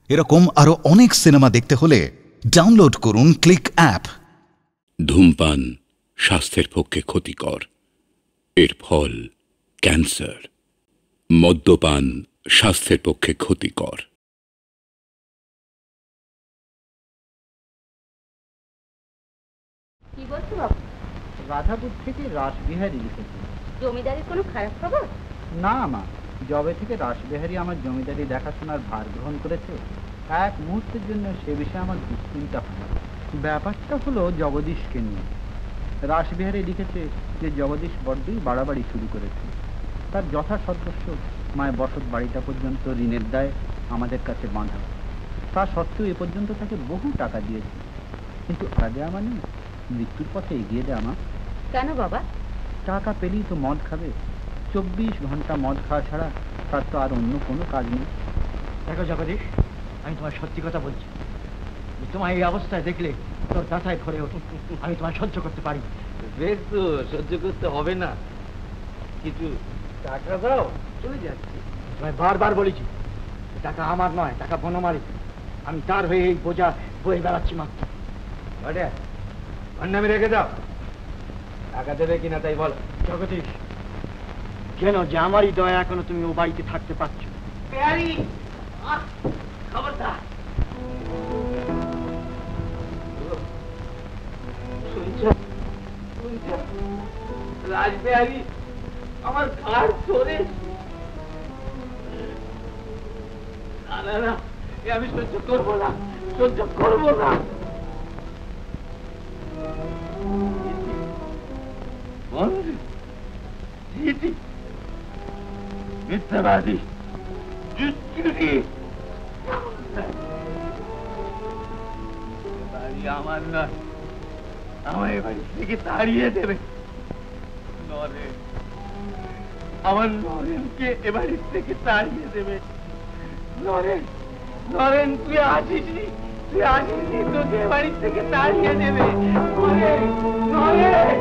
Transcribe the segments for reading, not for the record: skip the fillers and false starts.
এরকম আরো অনেক সিনেমা দেখতে হলে ডাউনলোড করুন ক্লিক অ্যাপ। ধূমপান স্বাস্থ্যের পক্ষে ক্ষতিকর, এর ফল ক্যান্সার। মদ্যপান স্বাস্থ্যের পক্ষে ক্ষতিকর। কি বলছো বাবু? রাধাপুর থেকে রাসবিহারী লিখেছে। জমিদারির কোনো খারাপ খবর? না মা, যবে থেকে রাসবিহারী আমার জমিদারি দেখাশোনার ভার গ্রহণ করেছে, এক মুহূর্তের জন্য সে বিষয়ে আমার দুশ্চিন্তা হয় না। ব্যাপারটা হলো জগদীশকে নিয়ে। রাসবিহারী লিখেছে যে জগদীশ বড্ডই বাড়াবাড়ি শুরু করেছে। তার যথাসদস্য মায়ের বসত বাড়িটা পর্যন্ত ঋণের দায় আমাদের কাছে বাঁধা। তা সত্ত্বেও এ পর্যন্ত তাকে বহু টাকা দিয়েছে, কিন্তু আগে আমার নেই। মৃত্যুর পথে এগিয়ে দেয় আমার। কেন বাবা? টাকা পেলেই তো মদ খাবে। 24 ঘন্টা মদ খাওয়া ছাড়া তার তো আর অন্য কোনো কাজ নেই। দেখো জগদীশ, আমি তোমার সত্যি কথা বলছি। তোমার এই অবস্থায় দেখলে তোর দাঁতায় ভরে ওঠে। আমি তোমার সহ্য করতে পারি। বেশ তো, সহ্য করতে হবে না। কিছু টাকা দাও, চলে যাচ্ছি। তোমায় বারবার বলেছি, টাকা আমার নয়, টাকা বনমারি। আমি তার হয়ে এই বোঝা বয়ে বেড়াচ্ছি মাত্র। নামে রেখে দাও। টাকা দেবে কিনা তাই বলো। জগদীশ, কেন যে আমারই দয়া এখনো তুমি ও বাড়িতে থাকতে পারছো? খবরদার। রাজবিহারী আমার ঘাড় ধরে। না না, আমি সহ্য করবো না, সহ্য করবো না। মিথ্যাবাদী, আমার নয়, আমার এ বাড়ি থেকে তাড়িয়ে দেবে। নরেন, আমার নরেনকে এ বাড়ি থেকে তাড়িয়ে দেবে। নরেন, নরেন তুই আসিসনি, তুই আসিসনি, তোকে এ বাড়ি থেকে তাড়িয়ে দেবে। নরেন, নরেন,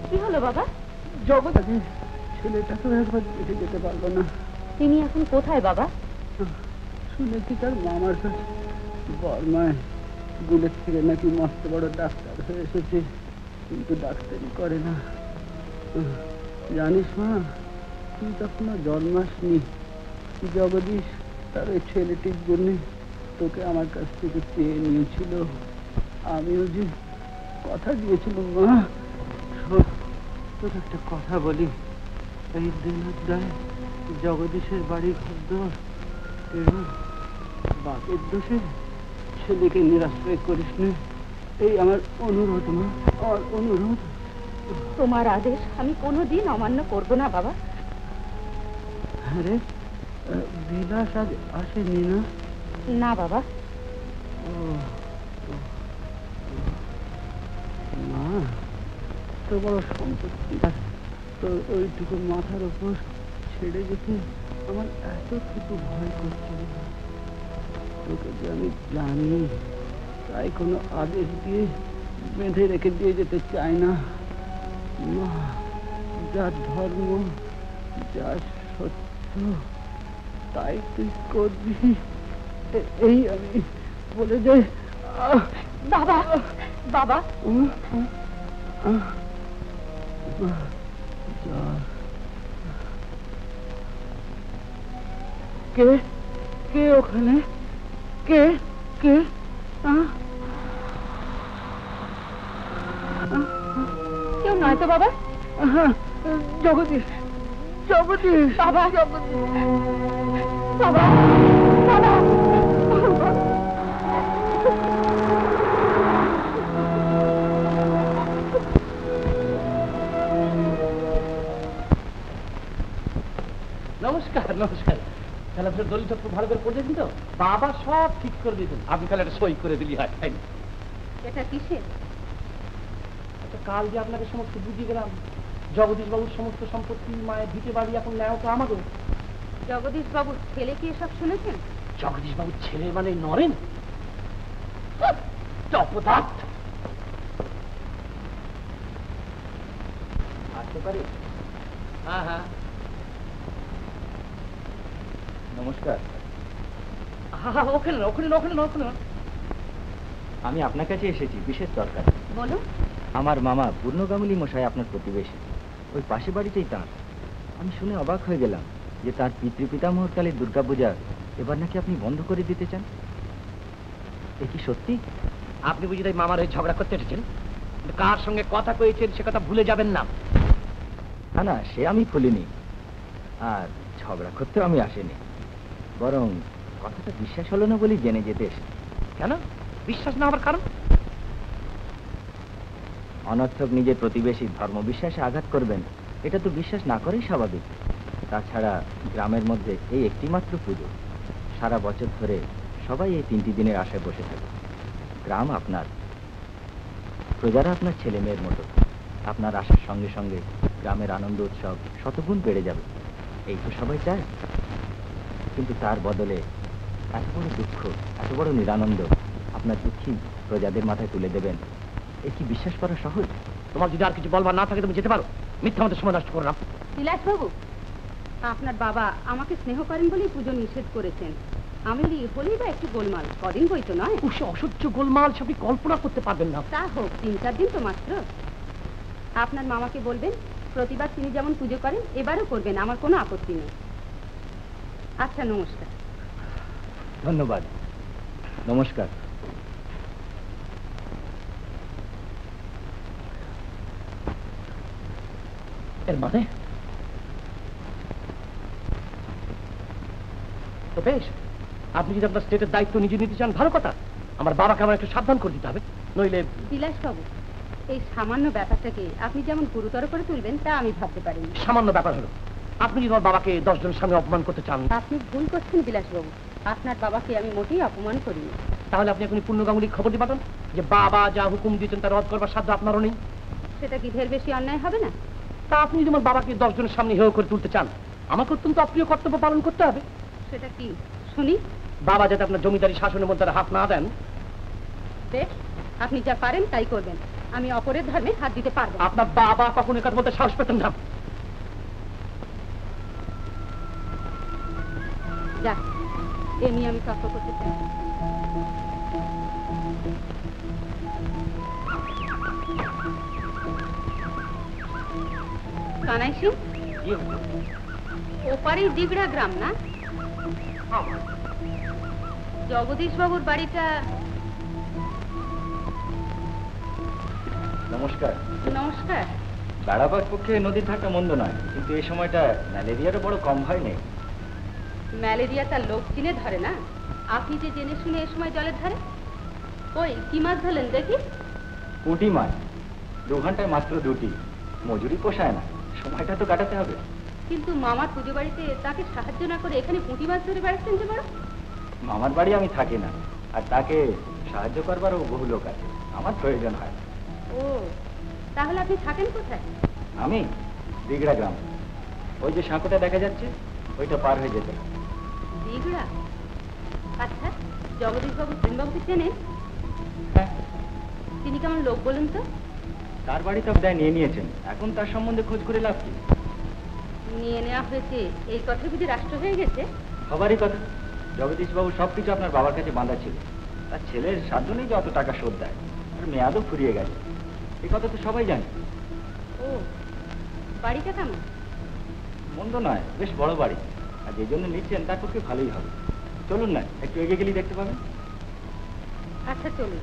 কি হলো বাবা? জগদী ছেলেটাকে একবার দেখে যেতে পারবো না। তিনি এখন কোথায় বাবা? শুনেছি তার মামার কাছে বর্মায় বুলেট থেকে নাকি মস্ত বড় ডাক্তার হয়ে এসেছে, কিন্তু ডাক্তারি করে না। জানিস মা, তুই তখনও জন্মাসনি। জগদীশ তার ওই ছেলেটির জন্য তোকে আমার কাছ থেকে চেয়ে নিয়েছিল। আমিও যে কথা দিয়েছিলাম মা। তোকে একটা কথা বলি, এই দিনদায় জগদীশের বাড়ি ঘর এবং বাপের দোষে ছেলেকে নিরাশ্রয় করিস না, এই আমার অনুরোধ মা, আমার অনুরোধ। তোমার আদেশ আমি কোনোদিন অমান্য করব না বাবা। হ্যাঁ রে, বিলাস আজ আসেনি না? না বাবা। মা, তো বড় সম্পত্তি, তোর ওইটুকু মাথার উপর ছেড়ে যেতে আমার এতটুকু ভয় করছে। তোকে যে আমি জানি, তাই কোনো আদেশ দিয়ে বেঁধে রেখে দিয়ে যেতে চাই না। মা, যা ধর্ম, যা সত্য, তাই তুই করবি, এই আমি বলে যাই। বাবা, বাবা, কে কে ওখানে? কে কে? কেউ নয় তো বাবা? জগদীশ, জগদীশ, বাবা, জগদীশ, বাবা, বাবা। নমস্কার, নমস্কার। তাহলে আপনার দলিল খুব ভালো করে পড়েছেন তো? বাবা সব ঠিক করে দিতেন, আপনি তাহলে একটা সই করে দিলি হয়। এটা কিসের? কাল যে আপনাকে সমস্ত বুঝিয়ে গেলাম, জগদীশ বাবুর সমস্ত সম্পত্তি, মায়ের ভিটে বাড়ি এখন নেওয়া তো আমাদের। জগদীশ বাবুর ছেলে কি এসব শুনেছেন? জগদীশ বাবুর ছেলে মানে নরেন? অপদার্থ। আসতে পারি? হ্যাঁ হ্যাঁ, নমস্কার। ওখানে না, ওখানে না, ওখানে না, ওখানে না। আমি আপনার কাছে এসেছি বিশেষ দরকার। বলো। আমার মামা পূর্ণগামুলি মশাই আপনার প্রতিবেশী, ওই পাশে বাড়িতেই তাঁর। আমি শুনে অবাক হয়ে গেলাম যে তার পিতৃপিতামহকালে দুর্গাপূজা এবার নাকি আপনি বন্ধ করে দিতে চান। এ কি সত্যি? আপনি বুঝি তাই মামার ওই ঝগড়া করতে এসেছেন? কার সঙ্গে কথা কয়েছেন সে কথা ভুলে যাবেন না। না না, সে আমি ভুলিনি, আর ঝগড়া করতেও আমি আসিনি। বরং কথাটা বিশ্বাস হলো না বলেই জেনে যেতে এসেছি। কেন বিশ্বাস না হবার কারণ? অনর্থক নিজের প্রতিবেশী ধর্মবিশ্বাসে আঘাত করবেন, এটা তো বিশ্বাস না করেই স্বাভাবিক। তাছাড়া গ্রামের মধ্যে এই একটি মাত্র পুজো, সারা বছর ধরে সবাই এই 3টি দিনের আশায় বসে থাকে। গ্রাম আপনার, প্রজারা আপনার ছেলে মেয়ের মতো। আপনার আসার সঙ্গে সঙ্গে গ্রামের আনন্দ উৎসব শতগুণ বেড়ে যাবে, এই তো সবাই চায়। কিন্তু তার বদলে এত বড় দুঃখ, এত বড় নিরানন্দ আপনার দুঃখী প্রজাদের মাথায় তুলে দেবেন, এ কি বিশ্বাস করা সহজ? তোমার যদি আর কিছু বলবার না থাকে তুমি যেতে পারো, মিথ্যা আমাদের সময় নষ্ট করো না। বিলাসবাবু, আপনার বাবা আমাকে স্নেহ করেন বলেই পুজো নিষেধ করেছেন। আমি হলেই বা একটু গোলমাল, কদিন বই তো নয়। সে অসহ্য গোলমাল সে আপনি কল্পনা করতে পারবেন না। তা হোক, 3-4 দিন তো মাত্র। আপনার মামাকে বলবেন প্রতিবার তিনি যেমন পুজো করেন এবারও করবেন, আমার কোনো আপত্তি নেই। আচ্ছা, নমস্কার। ধন্যবাদ, নমস্কার। এর মানে তো বেশ, আপনি যদি আপনার স্টেটের দায়িত্ব নিজে নিতে চান ভালো কথা। আমার বাবাকে আমার একটু সাবধান করে দিতে হবে, নইলে। বিলাসবাবু, এই সামান্য ব্যাপারটাকে আপনি যেমন গুরুতর করে তুলবেন তা আমি ভাবতে পারিনি। সামান্য ব্যাপার হলো, আপনি যদি আমার বাবাকে 10 জনের সামনে অপমান করতে চান। আপনি ভুল করছেন বিলাসবাবু, আপনার বাবাকে আমি মোটেই অপমান করিনি। তাহলে আপনি এখন পূর্ণগাঙ্গুলির খবর দিয়ে পাঠান যে বাবা যা হুকুম দিয়েছেন তা রদ করবার সাধ্য আপনারও নেই। সেটা কি ঢের বেশি অন্যায় হবে না? তা আপনি যদি আমার বাবাকে 10 জনের সামনে হেয় করে তুলতে চান, আমাকে অত্যন্ত অপ্রিয় কর্তব্য পালন করতে হবে। সেটা কি শুনি? বাবা যাতে আপনার জমিদারি শাসনের মধ্যে হাত না দেন। বেশ, আপনি যা পারেন তাই করবেন, আমি অপরের ধর্মে হাত দিতে পারবো না। আপনার বাবা কখনো কথা বলতে সাহস পেতেন না। যাক, এ নিয়ে আমি তর্ক করতে চাই। কানাই সিং, ওপারেই দিগড়া গ্রাম না? জগদীশ বাবুর বাড়িটা? নমস্কার। নমস্কার। বেড়াবার পক্ষে নদীর ধারটা মন্দ নয়, কিন্তু এই সময়টা ম্যালেরিয়ারও বড় কম ভয় নেই। ম্যালেরিয়া তার লোক চিনে ধরে না, আপনি যে জেনে শুনে এ সময় জলের ধারে। ওই কি মাছ ধরলেন দেখি? পুঁটি মাছ, 2 ঘন্টায় মাত্র 2টি। মজুরি পোষায় না, সময়টা তো কাটাতে হবে। কিন্তু মামার পুজো বাড়িতে তাকে সাহায্য না করে এখানে পুঁটি মাছ ধরে বেড়াচ্ছেন যে বড়। মামার বাড়ি আমি থাকি না, আর তাকে সাহায্য করবারও বহু লোক আছে, আমার প্রয়োজন হয়। ও, তাহলে আপনি থাকেন কোথায়? আমি দিগড়া গ্রাম, ওই যে সাঁকোটা দেখা যাচ্ছে ওইটা পার হয়ে যেতে। দিগড়া? আচ্ছা, জগদীশ বাবু প্রেমবাবুকে চেনেন? হ্যাঁ। তিনি কেমন লোক বলুন তো? তার বাড়ি তো প্রায় নিয়ে নিয়েছেন, এখন তার সম্বন্ধে খোঁজ করে লাভ কি? নিয়ে নেওয়া হয়েছে এই কথা বুঝি রাষ্ট্র হয়ে গেছে? সবারই কথা। জগদীশ বাবু সবকিছু আপনার বাবার কাছে বাঁধা ছিল, তার ছেলের সাধ্য নেই যে অত টাকা শোধ দেয়, আর মেয়াদও ফুরিয়ে গেছে, এই কথা তো সবাই জানে। ও, বাড়িটা কেমন? মন্দ নয়, বেশ বড় বাড়ি, আর যে জন্য নিচ্ছেন তার পক্ষে ভালোই হবে। চলুন না, একটু এগিয়ে গেলেই দেখতে পাবেন। আচ্ছা চলুন।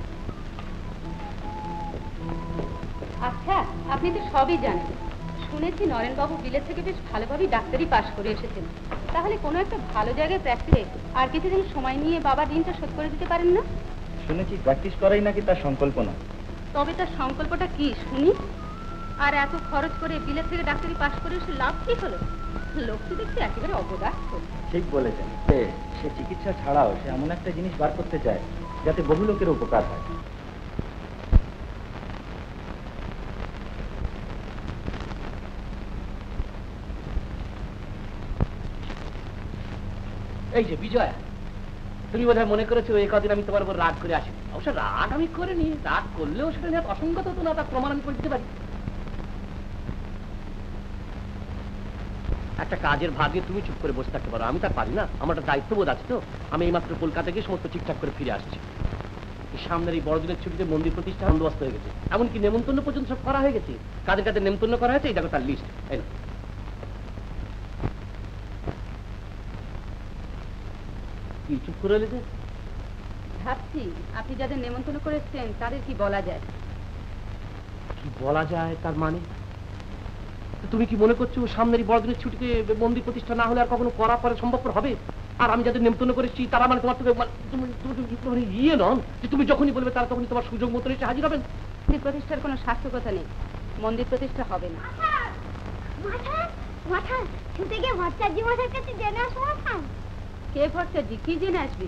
আচ্ছা, আপনি তো সবই জানেন, শুনেছি নরেনবাবু বিলেত থেকে বেশ ভালোভাবেই ডাক্তারি পাশ করে এসেছেন। তাহলে কোনো একটা ভালো জায়গায় প্র্যাকটিসে আর কিছুদিন সময় নিয়ে বাবার ঋণটা শোধ করে দিতে পারেন না? শুনেছি প্র্যাকটিস করাই নাকি তার সংকল্প না। তবে তার সংকল্পটা কি শুনি? আর এত খরচ করে বিলেত থেকে ডাক্তারি পাশ করে এসে লাভ কি হলো? লোকটি দেখতে একেবারে অপদার্থ। ঠিক বলেছেন, সে চিকিৎসা ছাড়াও সে এমন একটা জিনিস বার করতে চায় যাতে বহু লোকের উপকার হয়। এই যে বিজয়া, তুমি বোধহয় মনে করেছো এই কদিন আমি তোমার উপর রাগ করে আসি। অবশ্য রাগ আমি করিনি, রাগ করলেও সেটা নিয়ে অসঙ্গত হতো না, তার প্রমাণ আমি করে দিতে পারি। একটা কাজের ভাগে তুমি চুপ করে বসে থাকতে পারো, আমি তার পারি না। আমার একটা দায়িত্ববোধ আছে তো। আমি এইমাত্র কলকাতা গিয়ে সমস্ত ঠিকঠাক করে ফিরে আসছি। সামনের এই বড়দিনের ছুটিতে মন্দির প্রতিষ্ঠা বন্দোবস্ত হয়ে গেছে, এমনকি নেমন্তন্ন পর্যন্ত সব করা হয়ে গেছে। কাদের কাদের নেমন্তন্ন করা হয়েছে এই দেখো তার লিস্ট। এই না, কি চুপ করে এলে যে? ভাবছি আপনি যাদের নেমন্তন্ন করে এসছেন তাদের কি বলা যায়। কি বলা যায় তার মানে? তুমি কি মনে করছো সামনের এই বড়দিনের ছুটিতে মন্দির প্রতিষ্ঠা না হলে আর কখনো করা পরে সম্ভবপর হবে? আর আমি যাদের নেমন্তন্ন করেছি তারা মানে তোমার তুমি ইয়ে নন যে তুমি যখনই বলবে তারা তখনই তোমার সুযোগ মতো এসে হাজির হবেন? মন্দির প্রতিষ্ঠার কোনো সার্থকতা নেই, মন্দির প্রতিষ্ঠা হবে না। কে ভট্টাচার্য? কি জেনে আসবি?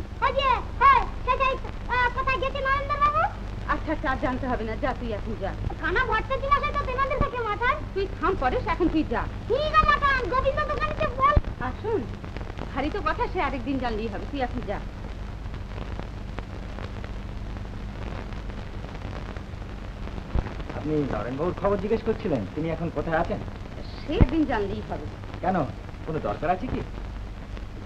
আচ্ছা আচ্ছা, আর জানতে হবে না, যা তুই এখন যা। তুই থাম পরেশ, এখন তুই যা। আসুন, হারি তো কথা, সে আরেকদিন জানলেই হবে, তুই এখন যা। আপনি নরেনবাবুর খবর জিজ্ঞেস করছিলেন, তিনি এখন কোথায় আছেন? সে একদিন জানলেই হবে। কেন, কোনো দরকার আছে কি?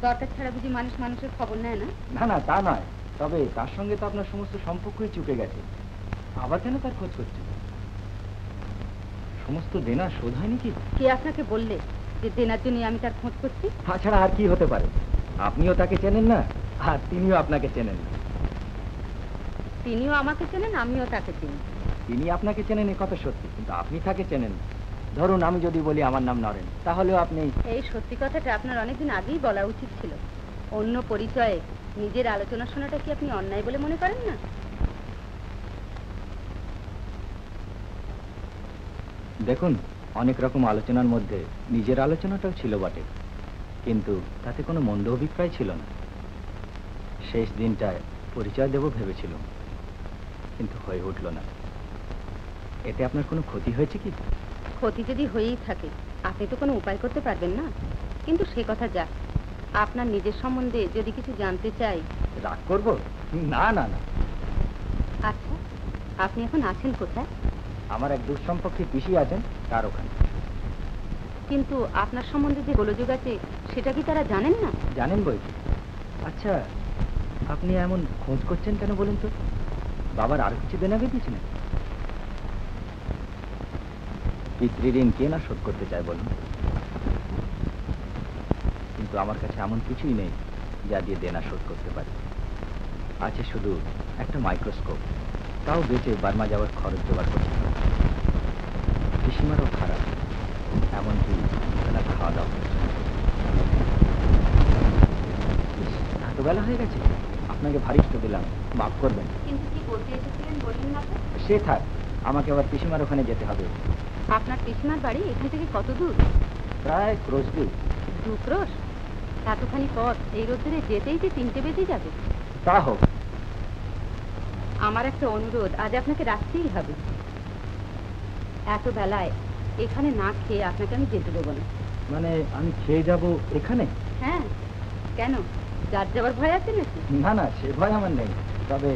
দরকার ছাড়া বুঝি মানুষ মানুষের খবর নেয় না? না না, তা নয়, তবে তার সঙ্গে তো আপনার সমস্ত সম্পর্কই চুকে গেছে, আবার কেন তার খোঁজ করছে? সমস্ত দেনা শোধ হয়নি কি? কে আপনাকে বললে যে দেনার জন্য আমি তার খোঁজ করছি? তাছাড়া আর কি হতে পারে? আপনিও তাকে চেনেন না, আর তিনিও আপনাকে চেনেন না। তিনিও আমাকে চেনেন, আমিও তাকে চিনি। তিনি আপনাকে চেনেন এ কথা সত্যি, কিন্তু আপনি তাকে চেনেন না। ধরুন আমি যদি বলি আমার নাম নরেন, তাহলেও আপনি... এই সত্যি কথাটা আপনার অনেকদিন আগেই বলা উচিত ছিল। অন্য পরিচয়ে নিজের আলোচনা শোনাটা কি আপনি অন্যায় বলে মনে করেন না? দেখুন, অনেক রকম আলোচনার মধ্যে নিজের আলোচনাটাও ছিল বটে, কিন্তু তাতে কোনো মন্দ অভিপ্রায় ছিল না। শেষ দিনটায় পরিচয় দেব ভেবেছিলাম, কিন্তু হয়ে উঠল না। এতে আপনার কোনো ক্ষতি হয়েছে কি? ক্ষতি যদি হয়েই থাকে আপনি তো কোনো উপায় করতে পারবেন না। কিন্তু সে কথা যাক, আপনার নিজের সম্বন্ধে যদি কিছু জানতে চাই... রাগ করব? না না না। আচ্ছা, আপনি এখন আছেন কোথায়? আমার এক দূর সম্পর্কে পিসি আছেন, তার ওখানে। কিন্তু আপনার সম্বন্ধে যে গোলযোগ আছে সেটা কি তারা জানেন না? জানেন বই কি। আচ্ছা, আপনি এমন খোঁজ করছেন কেন বলুন তো? বাবার আর কিছু দেনা দিয়েছিলেন? পিতৃঋণ কে না শোধ করতে চায় বলুন? কিন্তু আমার কাছে এমন কিছুই নেই যা দিয়ে দেনা শোধ করতে পারি। আছে শুধু একটা মাইক্রোস্কোপ, তাও বেঁচে বার্মা যাওয়ার খরচ জোগাড় করতে হবে। পিসিমারও খারাপ, এমনকি বেলা খাওয়া দাওয়া। এতবেলা হয়ে গেছে, আপনাকে ভারী তো দিলাম, মাফ করবেন। কিন্তু কি বলতে এসেছিলেন বলুন না তো? সে থাক, আমাকে আবার পিসিমার ওখানে যেতে হবে। আপনার পিসিমার বাড়ি এখান থেকে কত দূর? প্রায় ক্রোশ দূর। 2 ক্রোশ? এতখানি পথ এই রোদ্দুরে যেতেই যে 3টে বেজে যাবে। তা হোক। আমার একটা অনুরোধ, আজ আপনাকে রাখতেই হবে। এত বেলায় এখানে না খেয়ে আপনাকে আমি যেতে দেবো না। মানে আমি খেয়ে যাব এখানে? হ্যাঁ, কেন, যার যাবার ভয় আছে নাকি? না না, সে ভয় আমার নেই। তবে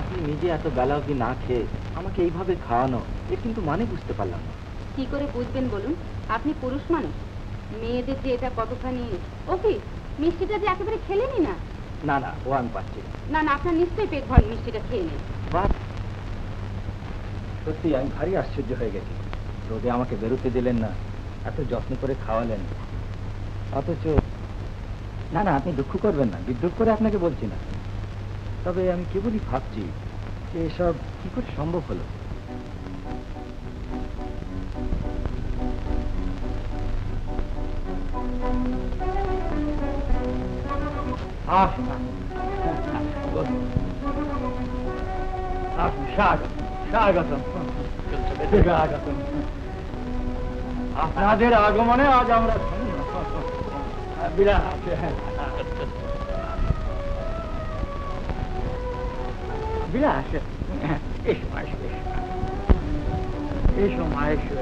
আপনি নিজে এত বেলা অবধি না খেয়ে আমাকে এইভাবে খাওয়ানো, এ কিন্তু মানে বুঝতে পারলাম না। কি করে বুঝবেন বলুন? আপনি পুরুষ মানুষ, মেয়েদের যে এটা কতখানি... ও কি, মিষ্টিটা যে একেবারে খেলেনি না? না না, ও আমি পাচ্ছি না না, আপনার নিশ্চয়ই পেট ভরে মিষ্টিটা খেয়ে নেন। সত্যি আমি ভারী আশ্চর্য হয়ে গেছি। রোদে আমাকে বেরোতে দিলেন না, এত যত্ন করে খাওয়ালেন, অথচ... না না, আপনি দুঃখ করবেন না, বিদ্রুপ করে আপনাকে বলছি না। তবে আমি কেবলই ভাবছি যে এসব কি করে সম্ভব হলো। আপনাদের আগমনে আজ আমরা বিলাস। বিলাস, এসো মা, এসো।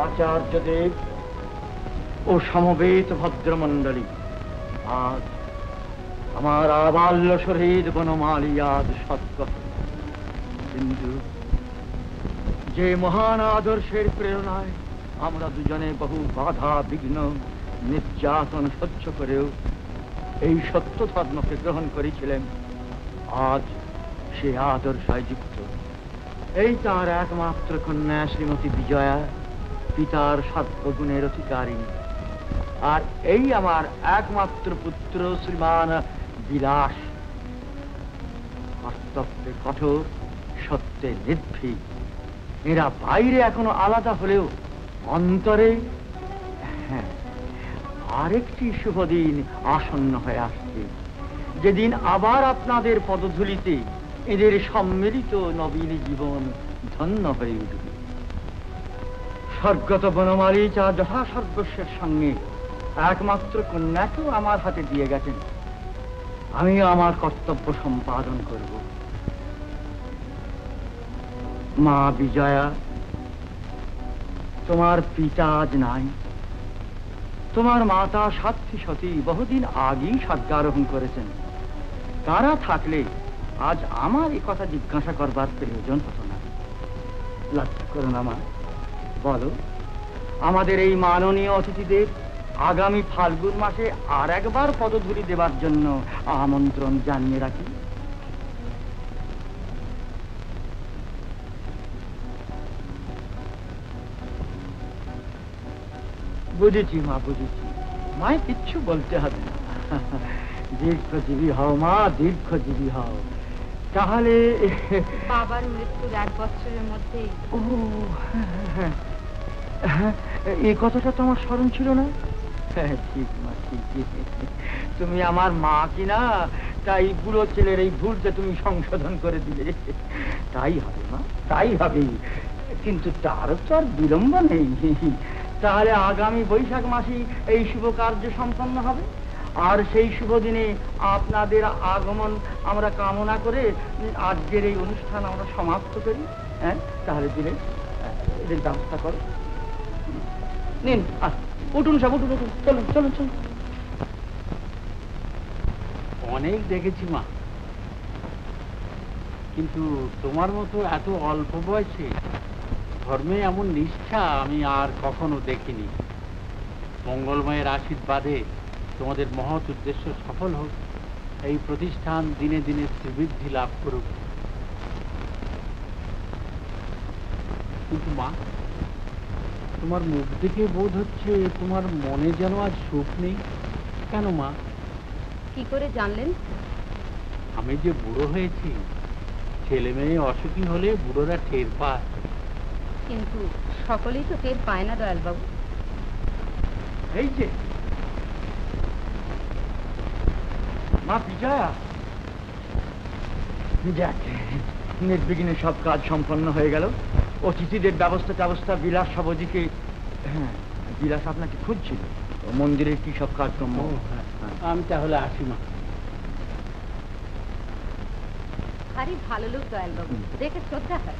আচার্যদেব ও সমবেত ভদ্রমণ্ডলী, আজ আমার আবাল্য শরীর বনমালী আজ সৎকথ, কিন্তু যে মহান আদর্শের প্রেরণায় আমরা দুজনে বহু বাধা বিঘ্ন নির্যাতন সহ্য করেও এই সত্য ধর্মকে গ্রহণ করেছিলেন, আজ সে আদর্শায় যুক্ত। এই তার একমাত্র কন্যা শ্রীমতী বিজয়া, পিতার সর্বগুণের অধিকারী। আর এই আমার একমাত্র পুত্র শ্রীমান বিলাস, কর্তব্যে কঠোর, সত্যে নির্ভীক। এরা বাইরে এখনো আলাদা হলেও অন্তরে আরেকটি শুভ দিন আসন্ন হয়ে আসছে, যেদিন আবার আপনাদের পদধূলিতে এদের সম্মিলিত নবীন জীবন ধন্য হয়ে উঠবে। স্বর্গত বনমালী যা যথাসর্বস্বের সঙ্গে একমাত্র কন্যাকেও আমার হাতে দিয়ে গেছেন, আমিও আমার কর্তব্য সম্পাদন করব। মা বিজয়া, তোমার পিতা আজ নাই। তোমার মাতা সাধ্বী সতী বহুদিন আগেই স্বর্গারোহণ করেছেন। তারা থাকলে আজ আমার এই কথা জিজ্ঞাসা করবার প্রয়োজন হতো না। লক্ষ্য করুন আমার, বলো আমাদের এই মাননীয় অতিথিদের আগামী ফাল্গুন মাসে আর একবার পদধূলি দেবার জন্য আমন্ত্রণ জানিয়ে রাখি। বুঝেছি মা, বুঝেছি। মায় কিচ্ছু বলতে হবে না। দীর্ঘজীবী হও মা, দীর্ঘজীবী হও। তাহলে বাবার মৃত্যুর 1 বছরের মধ্যে। ও হ্যাঁ, এই কথাটা তো আমার স্মরণ ছিল না। হ্যাঁ ঠিক মা, ঠিক। তুমি আমার মা কিনা, তাই বুড়ো ছেলের এই ভুলটা তুমি সংশোধন করে দিলে। তাই হবে মা, তাই হবে। কিন্তু তারও তো আর বিলম্ব নেই। তাহলে আগামী বৈশাখ মাসেই এই শুভ কার্য সম্পন্ন হবে। আর সেই শুভ দিনে আপনাদের আগমন আমরা কামনা করে আজকের এই অনুষ্ঠান আমরা সমাপ্ত করি। হ্যাঁ, তাহলে দিলে এদের ব্যবস্থা করো। নিন, উঠুন সব, উঠুন উঠুন, চলুন চলুন চলুন। অনেক দেখেছি মা, কিন্তু তোমার মতো এত অল্প বয়সে ধর্মে এমন নিষ্ঠা আমি আর কখনো দেখিনি। মঙ্গলময়ের আশীর্বাদে তোমাদের মহৎ উদ্দেশ্য সফল হোক, এই প্রতিষ্ঠান দিনে দিনে শ্রীবৃদ্ধি লাভ করুক। কিন্তু মা, তোমার মুখ দেখে বোধ হচ্ছে তোমার মনে যেন আজ সুখ নেই। কেন মা? কি করে জানলেন? আমি যে বুড়ো হয়েছি, ছেলে মেয়ে অসুখী হলে বুড়োরা টের পায়। কিন্তু সকলেই তো টের পায় না দয়ালবাবু। এই যে মা বিজয়া, যাক, নির্বিঘ্নে সব কাজ সম্পন্ন হয়ে গেল। অতিথিদের ব্যবস্থা বিলাস সবদিকে। হ্যাঁ, বিলাস আপনাকে খুঁজছিল। মন্দিরের কি সব কাজকর্ম? আমি তাহলে আসি মা। ভারী ভালো লোক দয়ালবাবু, দেখে শ্রদ্ধা হয়।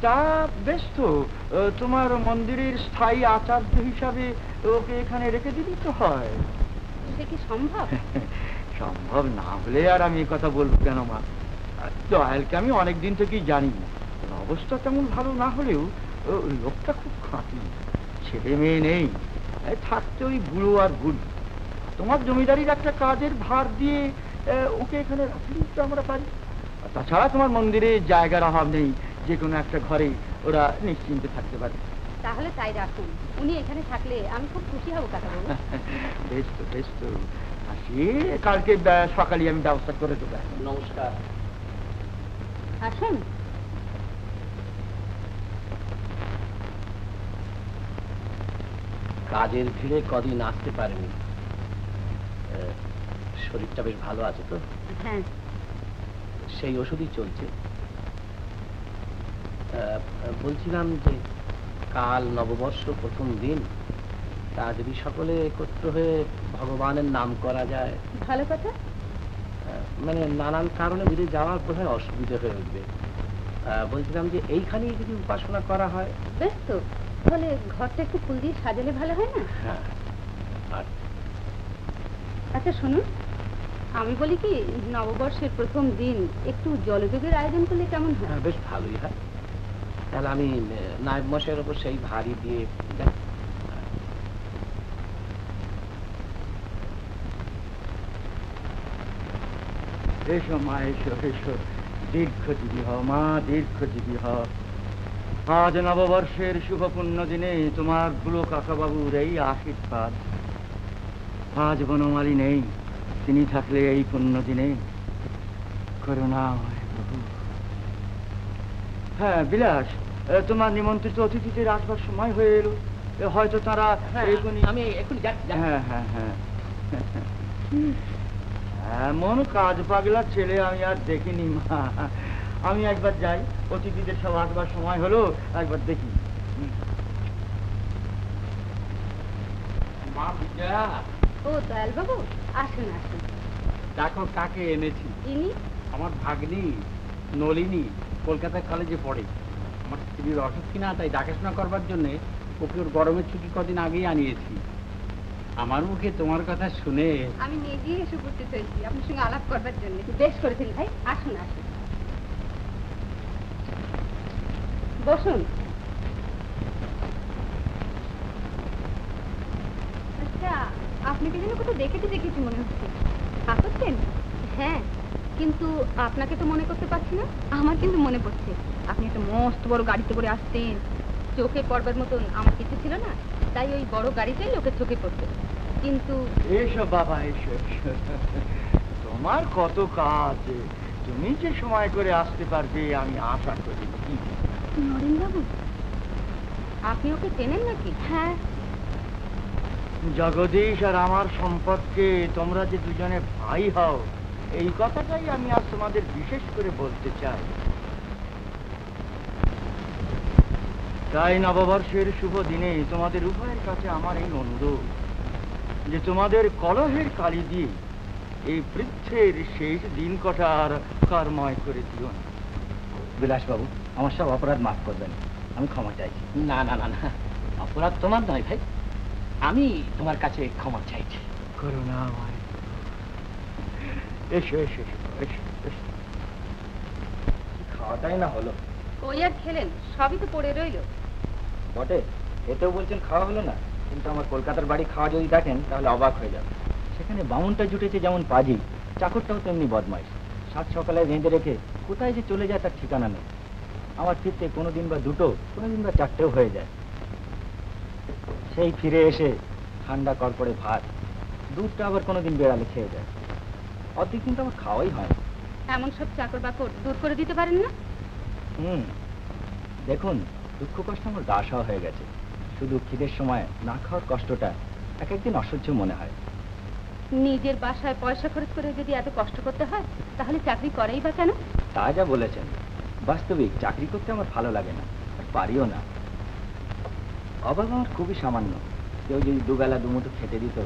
তা বেশ তো, তোমার মন্দিরের স্থায়ী আচার্য হিসাবে ওকে এখানে রেখে দিলেই তো হয়। সে কি সম্ভব? সম্ভব না হলে আর আমি এ কথা বলবো কেন মা? দয়ালকে আমি অনেকদিন থেকেই জানি। অবস্থা তেমন ভালো না হলেও লোকটা খুব খাঁটি। ছেলে মেয়ে নেই, থাকতে ওই বুড়ো আর বুড়ি। তোমার জমিদারির একটা কাজের ভার দিয়ে ওকে এখানে রাখলেই তো আমরা পারি। তাছাড়া তোমার মন্দিরে জায়গার অভাব নেই, যে কোনো একটা ঘরে ওরা নিশ্চিন্তে থাকতে পারে। তাহলে তাই রাখুন। উনি এখানে থাকলে আমি খুব খুশি হব কাকাবাবু। বেশ তো, বেশ তো। আসি, কালকে সকালে আমি ব্যবস্থা করে দেবো। নমস্কার। আসুন। কাজের ভিড়ে কদিন আসতে পারেনি। শরীরটা বেশ ভালো আছে তো? হ্যাঁ, সেই ওষুধই চলছে। বলছিলাম যে কাল নববর্ষ প্রথম দিন, তা যদি সকলে একত্র হয়ে ভগবানের নাম করা যায়। ভালো কথা। মানে নানান কারণে যদি যাওয়ার বোধহয় অসুবিধা হয়ে উঠবে। বলছিলাম যে এইখানেই যদি উপাসনা করা হয়। বেশ তো, তাহলে ঘরটা একটু ফুল দিয়ে সাজালে ভালো হয় না? হ্যাঁ। আর আচ্ছা শুনুন, আমি বলি কি, নববর্ষের প্রথম দিন একটু জলযোগের আয়োজন করলে কেমন হয়? বেশ ভালোই হয়। তাহলে আমি নায়েব মশাইয়ের ওপর সেই ভারী দিয়ে এসো মা, এসো এসো, দীর্ঘজীবী হও মা, দীর্ঘজীবী হও। আজ নববর্ষের শুভ পুণ্য দিনে তোমার বুলো কাকাবাবুর এই আশীর্বাদ। আজ বনমালী নেই, তিনি থাকলে এই পুণ্য দিনে করুণা হয় প্রভু। হ্যাঁ বিলাস, তোমার নিমন্ত্রিত অতিথিদের আসবার সময় হয়ে এলো, হয়তো তারা আমি এক্ষুনি যাচ্ছি। হ্যাঁ হ্যাঁ হ্যাঁ, এমন কাজ পাগলা ছেলে আমি আর দেখিনি মা। আমি একবার যাই, অতিথিদের সব আসবার সময় হলো, একবার দেখি। মা বিজয়া, ও দয়াল বাবু, আসুন আসুন। দেখো কাকে এনেছি। ইনি? আমার ভাগ্নি নলিনী, কলকাতা কলেজে পড়ে। আমার স্ত্রীর অসুখ কিনা, তাই দেখাশোনা করবার জন্য ওকে ওর গরমের ছুটি কদিন আগেই আনিয়েছি। আমার মুখে তোমার কথা শুনে আমি নিজেই এসে উপস্থিত হয়েছি আপনার সঙ্গে আলাপ করবার জন্য। বেশ করেছেন ভাই, আসুন আসুন, বসুন। আচ্ছা, আপনাকে যেন কোথাও দেখেছি মনে হচ্ছে। আসছেন? হ্যাঁ, কিন্তু আপনাকে তো মনে করতে পারছি না। আমার কিন্তু মনে পড়ছে, আপনি একটা মস্ত বড় গাড়িতে করে আসতেন। চোখে পড়বার মতন আমার কিছু ছিল না, তাই ওই বড় গাড়িটাই লোকের চোখে পড়তো। কিন্তু এসো বাবা, এসো এসো, তোমার কত কাজ, তুমি যে সময় করে আসতে পারবে আমি আশা করি। নরেন বাবু, আপনি ওকে চেনেন নাকি? হ্যাঁ। জগদীশ আর আমার সম্পর্কে তোমরা যে দুজনে ভাই হও, এই কথাটাই আমি আজ তোমাদের বিশেষ করে বলতে চাই। তাই নববর্ষের শুভ দিনে তোমাদের উভয়ের কাছে আমার এই অনুরোধ যে তোমাদের কলহের কালি দিয়ে এই পৃথ্বীর শেষ দিন কটা আর কর্ময় করে দিও না। বিলাসবাবু, আমার সব অপরাধ মাফ করবেন, আমি ক্ষমা চাইছি। না না না না, অপরাধ তোমার নয় ভাই, আমি তোমার কাছে ক্ষমা চাইছি। করুণাময়, এসো এসো এসো এসো। খাওয়াটাই না হলো। ওই আর খেলেন, সবই তো পড়ে রইল। বটে, এতেও বলছেন খাওয়া হলো না, কিন্তু আমার কলকাতার বাড়ি খাওয়া যদি দেখেন তাহলে অবাক হয়ে যাবে। সেখানে বামুনটা জুটেছে যেমন পাজি, চাকরটাও তেমনি বদমাইশ। সাত সকালে বেঁধে রেখে কোথায় যে চলে যায় তার ঠিকানা নেই। আমার ফিরতে কোনোদিন বা দুটো, কোনোদিন বা চারটেও হয়ে যায়। সেই ফিরে এসে ঠান্ডা কড়কড়ে ভাত, দুধটা আবার কোনোদিন বেড়ালে খেয়ে যায়। অর্ধেক কিন্তু আমার খাওয়াই হয় না। এমন সব চাকর বাকর দূর করে দিতে পারেন না? দেখুন, দুঃখ কষ্ট আমার গা সওয়া হয়ে গেছে। শুধু খিদের সময় না খাওয়ার কষ্টটা এক একদিন অসহ্য মনে হয়। নিজের বাসায় পয়সা খরচ করে যদি এত কষ্ট করতে হয়, তাহলে চাকরি করাই বা কেন? তা যা বলেছেন, বাস্তবিক চাকরি করতে আমার ভালো লাগে না, আর পারিও না। অভাব আমার খুবই সামান্য। কেউ যদি দুবেলা দুমুঠো খেতে দিত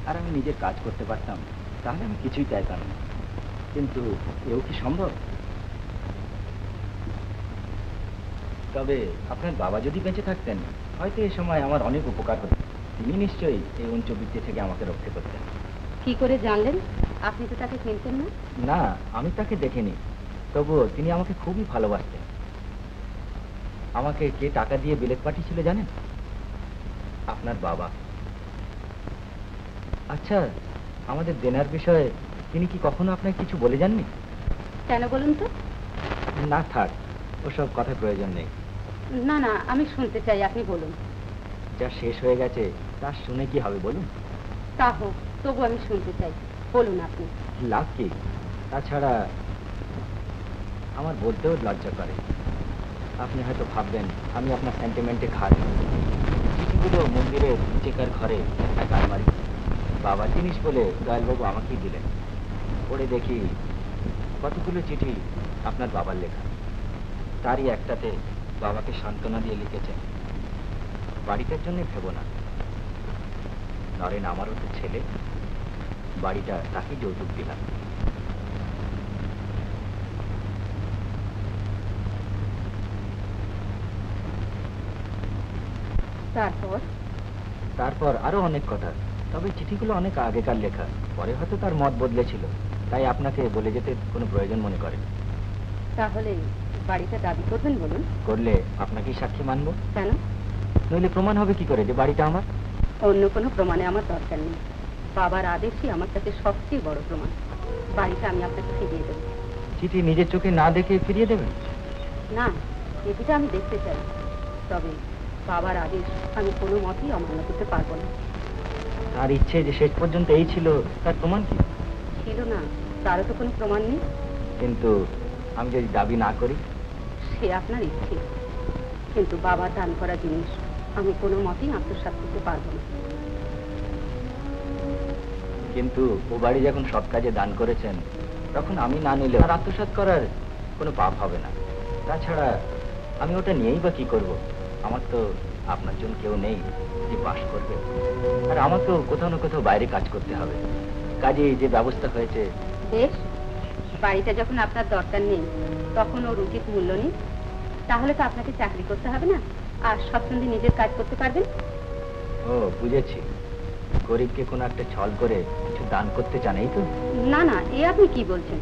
আর আমি নিজের কাজ করতে পারতাম, তাহলে আমি কিছুই চাইতাম না। কিন্তু এও কি সম্ভব? তবে আপনার বাবা যদি বেঁচে থাকতেন, হয়তো এই সময় আমার অনেক উপকার হতো। তিনি নিশ্চয়ই এই উঞ্চবৃত্তি থেকে আমাকে রক্ষা করতেন। কি করে জানলেন? আপনি তো তাকে চিনতেন না। না, আমি তাকে দেখিনি, তবুও তিনি আমাকে খুবই ভালোবাসতেন। আমাকে কে টাকা দিয়ে বিলেত পাঠিয়েছিল জানেন? আপনার বাবা। আচ্ছা, আমাদের দেনার বিষয়ে তিনি কি কখনো আপনাকে কিছু বলে যাননি? কেন বলুন তো? না থাক, ওসব কথা প্রয়োজন নেই। না না, আমি শুনতে চাই, আপনি বলুন। যা শেষ হয়ে গেছে তা শুনে কি হবে বলুন? তা হোক, তবু আমি শুনতে চাই, বলুন আপনি। লাভ কি? তাছাড়া আমার বলতেও লজ্জা করে। আপনি হয়তো ভাববেন আমি আপনার সেন্টিমেন্টে খাই। চিঠিগুলো মন্দিরের চেকার ঘরে একটা আলমারি, বাবার জিনিস বলে দয়ালবাবু আমাকেই দিলেন। পড়ে দেখি কতগুলো চিঠি আপনার বাবার লেখা। তারই একটাতে বাবাকে সান্ত্বনা দিয়ে লিখেছেন, বাড়িটার জন্য ভেবো না, নরেন আমারও তো ছেলে, বাড়িটা তাকে যৌতুক দিলাম। তারপর? তারপর আরো অনেক কথা, তবে চিঠিগুলো অনেক আগেকার লেখা, পরে হয়তো তার মত বদলেছিল, তাই আপনাকে বলে যেতে কোনো প্রয়োজন মনে করেন। তাহলে বাড়িটা দাবি করবেন বলুন? করলে আপনাকেই সাক্ষী মানবো। কেন? নইলে প্রমাণ হবে কি করে যে বাড়িটা আমার? অন্য কোনো প্রমাণে আমার দরকার নেই, বাবার আদেশই আমার কাছে সবচেয়ে বড় প্রমাণ। বাড়িটা আমি আপনাকে ফিরিয়ে দেবো। চিঠি নিজের চোখে না দেখে ফিরিয়ে দেবেন? না, চিঠিটা আমি দেখতে চাই, তবে বাবার আদেশ আমি কোনো মতেই অমান্য করতে পারবো না। তার ইচ্ছে যে শেষ পর্যন্ত এই ছিল, তার প্রমাণ কি? ছিল না, তারও তো কোনো প্রমাণ নেই। কিন্তু আমি যদি দাবি না করি? সে আপনার ইচ্ছে, কিন্তু বাবার দান করা জিনিস আমি কোনো মতেই আত্মসাৎ করতে পারবো না। কিন্তু ও বাড়ি যখন সৎ কাজে দান করেছেন, তখন আমি না নিলে আর আত্মসাৎ করার কোনো পাপ হবে না। তাছাড়া আমি ওটা নিয়েই বা কি করব? আমার তো আপনার জন্য কেউ নেই যে বাস করবে, আর আমাকেও কোথাও না কোথাও বাইরে কাজ করতে হবে। কাজে যে ব্যবস্থা হয়েছে। বেশ, বাড়িটা যখন আপনার দরকার নেই, তখন ওর উচিত মূল্য নেই, তাহলে তো আপনাকে চাকরি করতে হবে না, আর স্বচ্ছন্দে নিজের কাজ করতে পারবেন। ও বুঝেছি, গরিবকে কোনো একটা ছল করে কিছু দান করতে চান, এই তো? না না, এ আপনি কি বলছেন?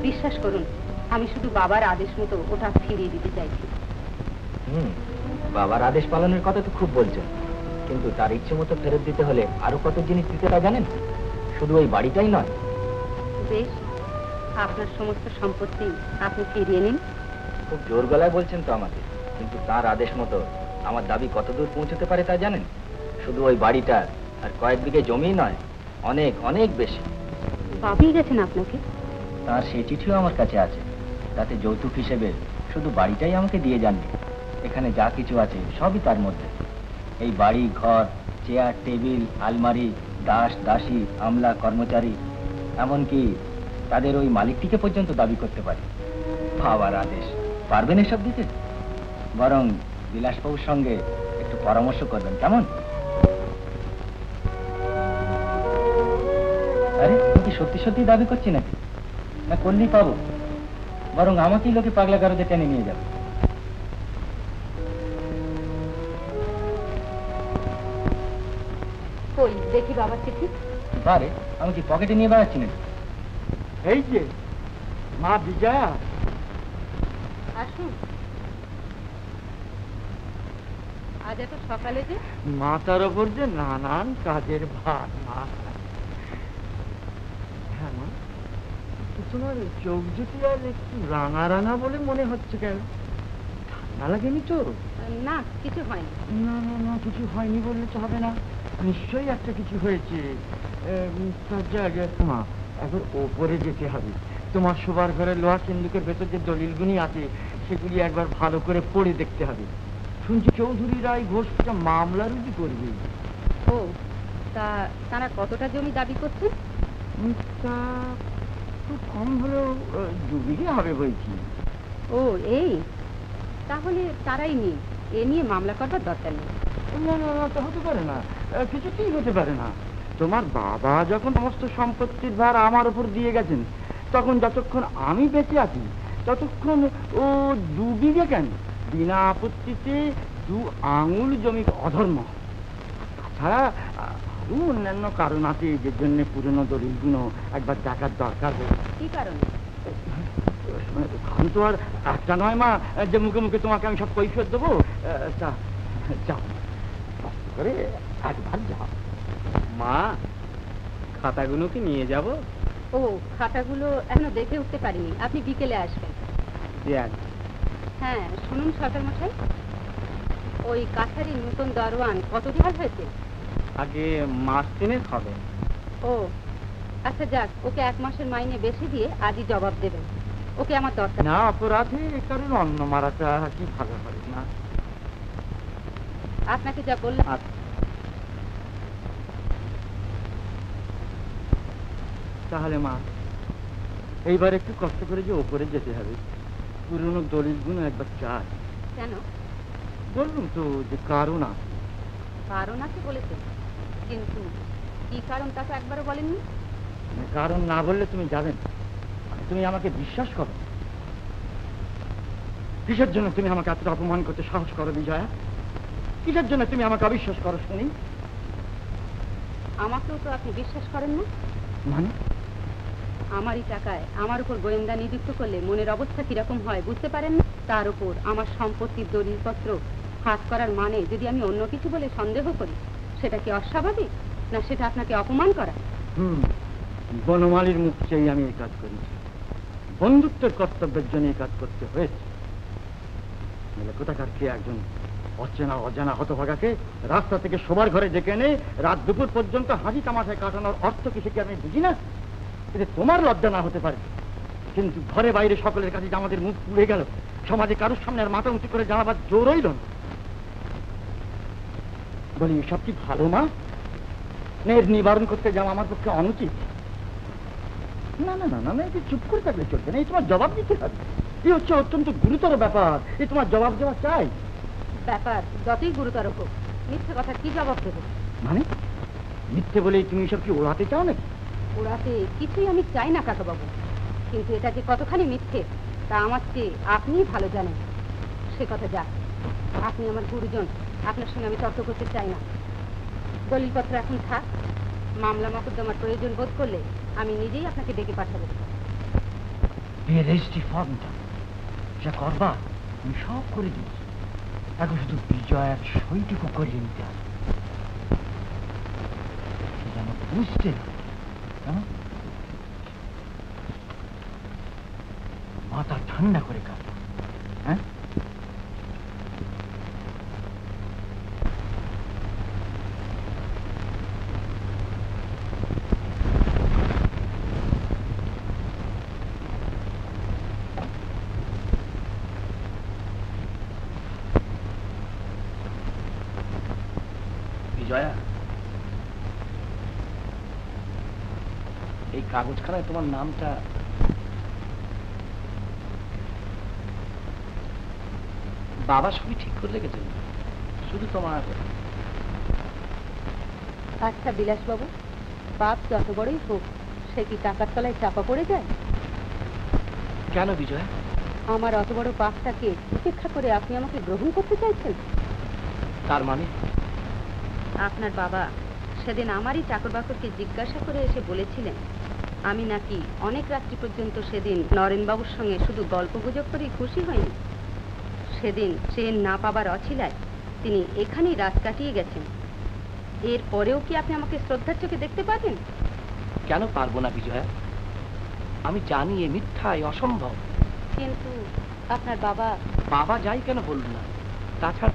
বিশ্বাস করুন, আমি শুধু বাবার আদেশ মতো ওটা ফিরিয়ে দিতে চাইছি। বাবার আদেশ পালনের কথা তো খুব বলছেন, কিন্তু তার ইচ্ছে মতো ফেরত দিতে হলে আরো কত জিনিস দিতে তা জানেন? শুধু ওই বাড়িটাই নয়। বেশ, আপনার সমস্ত সম্পত্তি আপনি ফিরিয়ে নিন। খুব জোর গলায় বলছেন তো আমাকে, কিন্তু তার আদেশ মতো আমার দাবি কত দূর পৌঁছতে পারে তা জানেন? শুধু ওই বাড়িটা আর কয়েক বিঘে জমি নয়, অনেক অনেক বেশি। ভাবিয়ে গেছেন আপনাকে? তার সেই চিঠিও আমার কাছে আছে, তাতে যৌতুক হিসেবে শুধু বাড়িটাই আমাকে দিয়ে যাননি, এখানে যা কিছু আছে সবই তার মধ্যে। এই বাড়ি, ঘর, চেয়ার, টেবিল, আলমারি, দাস, দাসী, আমলা, কর্মচারী, এমনকি তাদের ওই মালিকটিকে পর্যন্ত দাবি করতে পারে। বাবার আদেশ, পারবেন এসব দিতে? বরং বিলাসবাবুর সঙ্গে একটু পরামর্শ করবেন, কেমন? আরে কি সত্যি সত্যি দাবি করছি নাকি? না করলেই পাবো, বরং আমাকেই লোকে পাগলা গারদে টেনে নিয়ে যাবে। কই দেখি বাবার চিঠি। বারে, আমি কি পকেটে নিয়ে বেড়াচ্ছি নাকি? এই যে মা বিজয়া, আসুন। আজ এত সকালে যে? মাথার ওপর যে নানান কাজের ভার মা। হ্যাঁ মা, তোমার চোখ দুটি আর একটু রাঙা রাঙা বলে মনে হচ্ছে, কেন? ঠান্ডা লাগেনি তো? না, কিছু হয়নি। না না না, কিছু হয়নি বললে তো হবে না, নিশ্চয়ই একটা কিছু হয়েছে। মা, একবার ওপরে যেতে হবে, তোমার শোবার ঘরের লোহা সিন্ধুকের ভেতর যে দলিলগুলি আছে সেগুলি একবার ভালো করে পড়ে দেখতে হবে। শুনছি চৌধুরী রায় ঘোষটা মামলা রুজু করবে। ও, তারা কতটা জমি দাবি করছে? তা খুব কম হলেও 2 বিঘে হবে বলছি। ও এই, তাহলে তারাই নিন, এ নিয়ে মামলা করবার দরকার নেই। না না না, তা হতে পারে না, কিছুতেই হতে পারে না। তোমার বাবা যখন সমস্ত সম্পত্তির ভার আমার উপর দিয়ে গেছেন, তখন যতক্ষণ আমি বেঁচে আছি ততক্ষণ ও 2 বিঘে কেন, বিনা আপত্তিতে 2 আঙুল জমি অধর্ম। তাছাড়া আরো অন্যান্য কারণ আছে যে জন্য পুরনো দলিলগুলো একবার দেখার দরকার। কি কারণে? এখন তো আর একটা নয় মা যে মুখে মুখে তোমাকে আমি সব কৈফিয়ত দেবো। যাও করে একবার যাও। মা, খাতাগুলো কি নিয়ে যাব? ও, খাতাগুলো এখনো দেখে উঠতে পারিনি, আপনি বিকেলে আসবেন। হ্যাঁ, শুনুন সরকার মশাই, ওই কাছারি নতুন দরওয়ান কত দিন হয়েছে? আগে মাস 3 হবে। ও আচ্ছা, যাক, ওকে 1 মাসের মাইনে বেশি দিয়ে আজই জবাব দেবেন, ওকে আমার দরকার। না, অপরাধে কারণ অন্য মারাটা কি ভালো হয় না। আপনাকে যা বললাম। তাহলে মা, এইবার একটু কষ্ট করে যে ওপরে যেতে হবে, পুরনো দলিলগুলো একবার চাই। কেন? বললুম তো যে কারণ আছে। কারণ আছে বলেছেন, কিন্তু কি কারণ তা তো একবারও বলেননি। কারণ না বললে তুমি যাবে না, তুমি আমাকে বিশ্বাস করো। কিসের জন্য তুমি আমাকে এতটা অপমান করতে সাহস করো বিজয়া? কিসের জন্য তুমি আমাকে অবিশ্বাস করো শুনি? আমাকেও তো আপনি বিশ্বাস করেন না। মানে? আমারই টাকায় আমার উপর গোয়েন্দা নিযুক্ত করলে মনের অবস্থা কিরকম হয় বুঝতে পারেন না? তার উপর আমার সম্পত্তির দলিলপত্র হাত করার মানে যদি আমি অন্য কিছু বলে সন্দেহ করি, সেটা কি অস্বাভাবিক, না সেটা আপনাকে অপমান করা? বনমালীর মুখ চেয়ে আমি এই কাজ করেছি, বন্ধুত্বের কর্তব্যের জন্য এই কাজ করতে হয়েছে। কোথাকার কে একজন অচেনা অজানা হতভাগাকে রাস্তা থেকে শোবার ঘরে ডেকে এনে রাত দুপুর পর্যন্ত হাসি তামাশায় কাটানোর অর্থ কি সে কি আমি বুঝি না? এতে তোমার লজ্জা না হতে পারে, কিন্তু ঘরে বাইরে সকলের কাছে আমাদের মুখ পুড়ে গেল, সমাজে কারোর সামনে আর মাথা উঁচু করে জানাবার জোর হইল না। বলি এসব কি ভালো মা? এর নিবারণ করতে যাওয়া আমার পক্ষে অনুচিত। না না না না না, এটি চুপ করে থাকলে চলবে না, এই তোমার জবাব দিতে হবে। এই হচ্ছে অত্যন্ত গুরুতর ব্যাপার, এই তোমার জবাব দেওয়া চাই। ব্যাপার যতই গুরুতর হোক, মিথ্যে কথা কি জবাব দেব? মানে মিথ্যে বলেই তুমি এসব কি ওড়াতে চাও নাকি? ওড়াতে কিছুই আমি চাই না কাকাবাবু, কিন্তু এটা যে কতখানি মিথ্যে তা আমার চেয়ে আপনিই ভালো জানেন। সে কথা যাক, আপনি আমার গুরুজন, আপনার সঙ্গে আমি তর্ক করতে চাই না। দলিলপত্র এখন থাক, মামলা মকদ্দমার প্রয়োজন বোধ করলে আমি নিজেই আপনাকে ডেকে পাঠাবো। রেজিস্ট্রি ফর্মটা যা করবা আমি সব করে দিচ্ছি, এখন শুধু বিজয়ের সইটুকু করিয়ে নিতে হবে। যেন বুঝতে মাথা ঠান্ডা করে কাজ। হ্যাঁ, বিজয়া, এই কাগজখানায় তোমার নামটা বাবা সবই ঠিক করে রেখেছেন, শুধু তোমার। আচ্ছা বিলাসবাবু, পাপ যত বড়ই হোক সে কি টাকার তলায় চাপা পড়ে যায়? কেন বিজয়া? আমার অত বড় পাপটাকে উপেক্ষা করে আপনি আমাকে গ্রহণ করতে চাইছেন? তার মানে? আপনার বাবা সেদিন আমারই চাকর বাকরকে জিজ্ঞাসা করে এসে বলেছিলেন আমি নাকি অনেক রাত্রি পর্যন্ত সেদিন নরেনবাবুর সঙ্গে শুধু গল্প গুজব করেই খুশি হয়নি। সেদিন ট্রেন না পাবার অছিলায় তিনি এখানেই রাত কাটিয়ে গেছেন। এর পরেও কি আপনি আমাকে শ্রদ্ধার চোখে দেখতে পাবেন? কেন পারবো না বিজয়া? আমি জানি এ মিথ্যা, এ অসম্ভব। কিন্তু আপনার বাবা বাবা যাই কেন বলুন না, তাছাড়া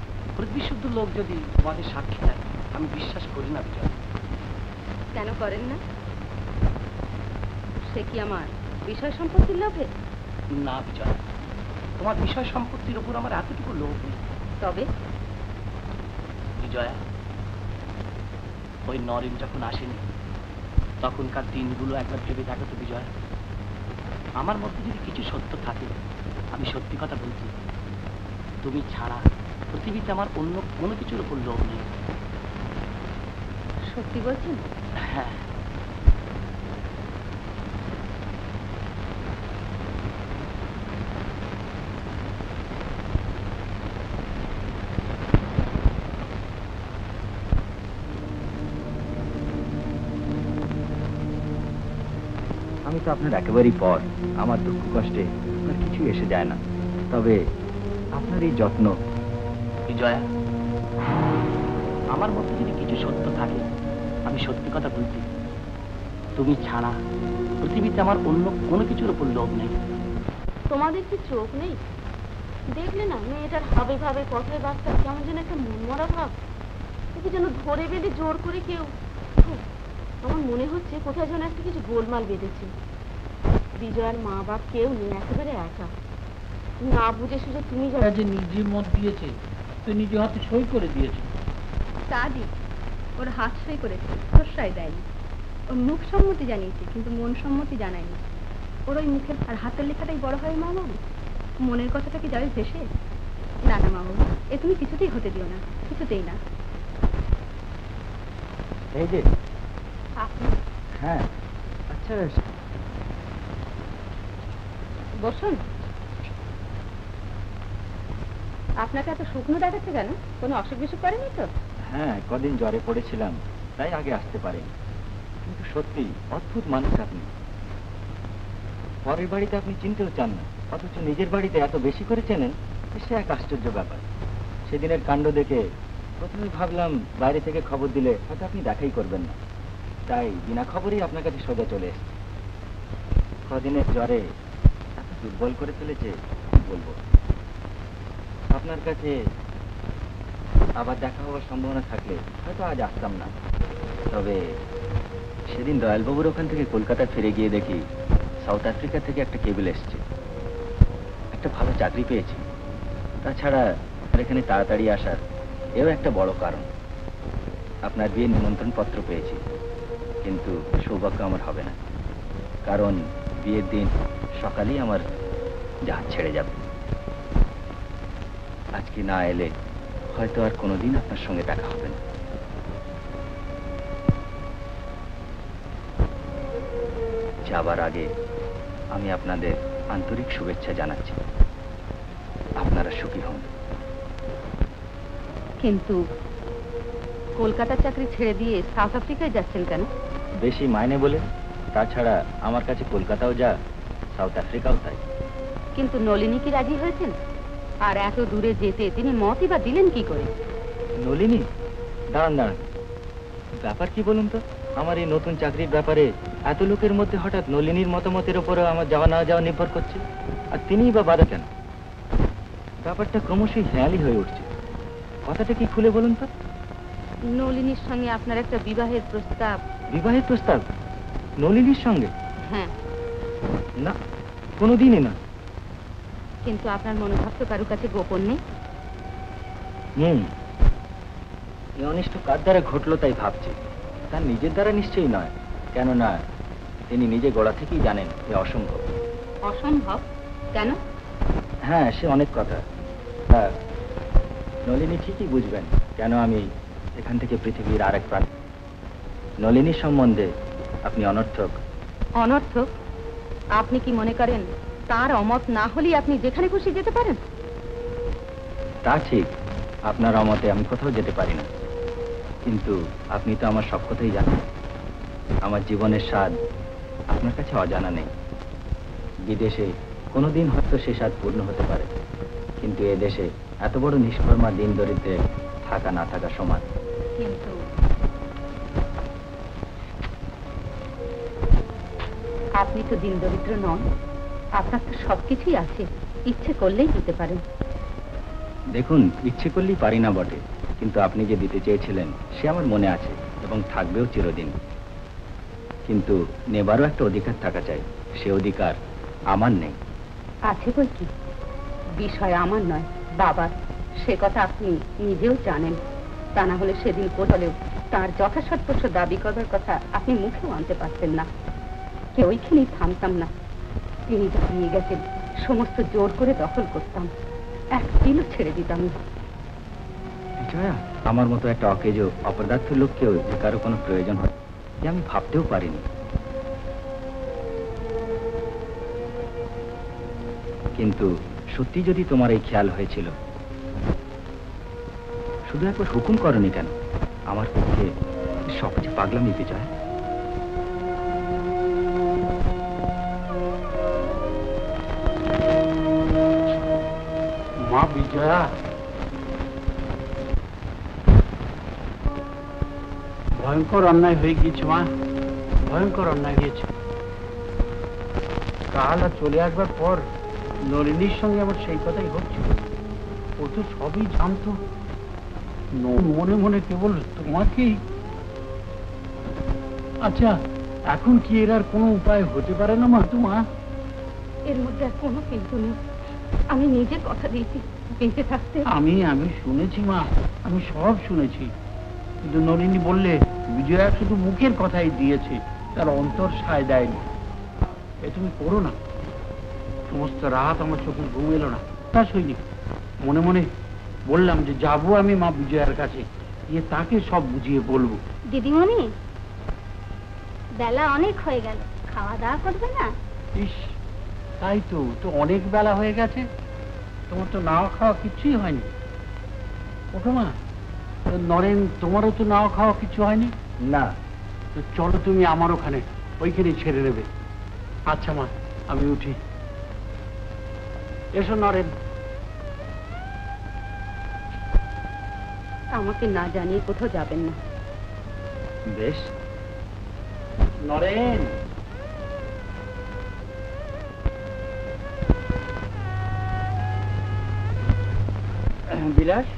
বিশুদ্ধ লোক যদি তোমাদের সাক্ষী দেয় আমি বিশ্বাস করি না বিজয়া। কেন করেন না? সে কি আমার বিষয় সম্পত্তির লোভে? না বিজয়া, তোমার বিষয় সম্পত্তির উপর আমার এতটুকু লোভ নেই। তবে বিজয়া, ওই নরেন যখন আসেনি তখনকার দিনগুলো একবার ভেবে দেখো তো বিজয়া। আমার মধ্যে যদি কিছু সত্য থাকে, আমি সত্যি কথা বলছি, তুমি ছাড়া পৃথিবীতে আমার অন্য কোনো কিছুর উপর লোভ নেই। সত্যি বলছেন? হ্যাঁ। আমি তো আপনার একেবারেই পর, আমার দুঃখ কষ্টে আপনার কিছু এসে যায় না, তবে আপনার এই যত্ন। বিজয়া, আমার মধ্যে যদি কিছু সত্য থাকে, আমি সত্যি কথা বলছি, তুমি ছাড়া পৃথিবীতে আমার অন্য কোনো কিছুর উপর লোভ নেই। তোমাদের কি চোখ নেই? দেখলে না মেয়েটার হাবে ভাবে কথায় বার্তা কেমন যেন একটা মনমরা ভাব, একে যেন ধরে বেঁধে জোর করে কেউ। আমার মনে হচ্ছে কোথায় যেন একটা কিছু গোলমাল বেঁধেছে। বিজয়ার মা বাপ কেউ নেই, একেবারে একা। না বুঝে সুঝে তুমি যে নিজে মত দিয়েছে, তুই নিজে হাতে সই করে দিয়েছে। তা দি ওর হাত সই করেছে, প্রশ্রয় দেয়নি। ওর মুখ সম্মতি জানিয়েছে, কিন্তু মন সম্মতি জানায়নি। ওর ওই মুখের আর হাতের লেখাটাই বড় হয় মা বাবু, মনের কথাটা কি যাবে ভেসে? না না মা বাবু, এ তুমি কিছুতেই হতে দিও না, কিছুতেই না। এই যে আপনি? হ্যাঁ, আচ্ছা বসুন। আপনাকে এত শুকনো দেখাচ্ছে কেন? কোনো অসুখ বিসুখ করেনি তো? হ্যাঁ, কদিন জ্বরে পড়েছিলাম, তাই আগে আসতে পারেনি। কিন্তু সত্যি অদ্ভুত মানুষ আপনি। পরের বাড়িতে আপনি চিনতেও চান না, অথচ নিজের বাড়িতে এত বেশি করে চেনেন, সে এক আশ্চর্য ব্যাপার। সেদিনের কাণ্ড দেখে প্রথমে ভাবলাম বাইরে থেকে খবর দিলে হয়তো আপনি দেখাই করবেন না, তাই বিনা খবরেই আপনার কাছে সোজা চলে এসেছি। কদিনের জ্বরে এত দুর্বল করে ফেলেছে কি বলবো। আপনার কাছে আবার দেখা হওয়ার সম্ভাবনা থাকলে হয়তো আজ আসতাম না। তবে সেদিন দয়ালবাবুর ওখান থেকে কলকাতা ফিরে গিয়ে দেখি সাউথ আফ্রিকা থেকে একটা কেবল এসছে, একটা ভালো চাকরি পেয়েছি। তাছাড়া এখানে তাড়াতাড়ি আসার এও একটা বড় কারণ। আপনার বিয়ের নিমন্ত্রণ পত্র পেয়েছি, কিন্তু সৌভাগ্য আমার হবে না, কারণ বিয়ের দিন সকালেই আমার জাহাজ ছেড়ে যাবে। আজকে না এলে হয়তো আর কোনোদিন আপনার সঙ্গে দেখা হবে না। যাবার আগে আমি আপনাদের আন্তরিক শুভেচ্ছা জানাচ্ছি। আপনারা সুখী হন। কিন্তু কলকাতার চাকরি ছেড়ে দিয়ে সাউথ আফ্রিকায় যাচ্ছেন কেন? বেশি মাইনে বলে। তাছাড়া আমার কাছে কলকাতাও যা, সাউথ আফ্রিকাও তাই। কিন্তু নলিনী কি রাজি হয়েছেন? আর এত দূরে যেতে তিনি মতই বা দিলেন কি করে? নলিনী? দাঁড়ান দাঁড়ান, ব্যাপার কি বলুন তো? আমার এই নতুন চাকরির ব্যাপারে এত লোকের মধ্যে হঠাৎ নলিনীর মতামতের উপরও আমার যাওয়া না যাওয়া নির্ভর করছে, আর তিনিই বা বাধা কেন? ব্যাপারটা ক্রমশই হেয়ালি হয়ে উঠছে। কথাটা কি খুলে বলুন তো? নলিনীর সঙ্গে আপনার একটা বিবাহের প্রস্তাব। বিবাহের প্রস্তাব? নলিনীর সঙ্গে? হ্যাঁ। না, কোনোদিনই না। কিন্তু আপনার মনোভাব তো কারো কাছে গোপন নেই। এই অনিষ্ট কার দ্বারা ঘটলো তাই ভাবছি। তার নিজের দ্বারা নিশ্চয়ই নয়, কেননা তিনি নিজে গোড়া থেকেই জানেন এ অসম্ভব। অসম্ভব কেন? হ্যাঁ, সে অনেক কথা। নলিনী ঠিকই বুঝবেন কেন আমি এখান থেকে পৃথিবীর আরেক প্রান্ত। নলিনীর সম্বন্ধে আপনি অনর্থক। অনর্থক? আপনি কি মনে করেন তার অমত না হলেই আপনি যেখানে খুশি যেতে পারেন? তা ঠিক, আপনার অমতে আমি কোথাও যেতে পারি না, কিন্তু আপনি তো আমার সব কথাই জানেন। আমার জীবনের স্বাদ আপনার কাছে অজানা নেই। বিদেশে কোনোদিন হয়তো সে স্বাদ পূর্ণ হতে পারে, কিন্তু এ দেশে এত বড় নিষ্কর্মা দিন দরিদ্রে থাকা না থাকা সমান। কিন্তু আপনি তো দিন দরিদ্র নন, আপনার তো সবকিছুই আছে, ইচ্ছে করলেই দিতে পারেন। দেখুন, ইচ্ছে করলেই পারি না বটে, কিন্তু আপনি যে দিতে চেয়েছিলেন সে আমার মনে আছে এবং থাকবেও চিরদিন। কিন্তু নেবারও একটা অধিকার থাকা চাই, সে অধিকার আমার নেই। আছে বই কি, বিষয় আমার নয় বাবার, সে কথা আপনি নিজেও জানেন। তা না হলে সেদিন কোথাও তার যথাসাধ্য দাবি করবার কথা আপনি মুখেও আনতে পারতেন না। ওইখানেই থামতাম না। তিনি যা নিয়ে গেছেন সমস্ত জোর করে দখল করতাম, এক দিনও ছেড়ে দিতাম না। বিজয়া, আমার মতো একটা অকেজো অপদার্থ লোককেও যে কারো কোনো প্রয়োজন হয় যে আমি ভাবতেও পারিনি। কিন্তু সত্যি যদি তোমার এই খেয়াল হয়েছিল, শুধু একবার হুকুম করনি কেন? আমার পক্ষে সব যে পাগলামি বিজয়। মা বিজয়া, ভয়ঙ্কর অন্যায় হয়ে গিয়েছে মা, ভয়ঙ্কর অন্যায় হয়েছে। কাল আর চলে আসবার পর নলিনীর সঙ্গে আমার সেই কথাই হচ্ছিল। ও তো সবই জানতো, মনে মনে কেবল তোমাকেই। আচ্ছা, এখন কি এর আর কোনো উপায় হতে পারে না মা? তোমার এর মধ্যে আর কোনো কিন্তু নেই। আমি নিজে কথা দিয়েছি বেঁচে থাকতে। আমি শুনেছি মা, আমি সব শুনেছি, কিন্তু নলিনী বললে বিজয়া শুধু মুখের কথাই দিয়েছে, তার অন্তর সায় দেয়নি। এ তুমি করো না। সমস্ত রাত আমার চোখে ঘুম এলো না। তা সৈনিক মনে মনে বললাম যে যাবো আমি মা বিজয়ার কাছে, গিয়ে তাকে সব বুঝিয়ে বলবো। দিদিমণি, বেলা অনেক হয়ে গেল, খাওয়া দাওয়া করবে না? ইস, তাই তো, তো অনেক বেলা হয়ে গেছে, তোমার তো নাওয়া খাওয়া কিছুই হয়নি। ওঠো মা। নরেন, তোমারও তো নাওয়া খাওয়া কিছু হয়নি। না। তো চলো তুমি আমার ওখানে, ওইখানে ছেড়ে দেবে। আচ্ছা মা, আমি উঠি। এসো নরেন। আমাকে না জানিয়ে কোথাও যাবেন না। বেশ। নরেন, বিলাস,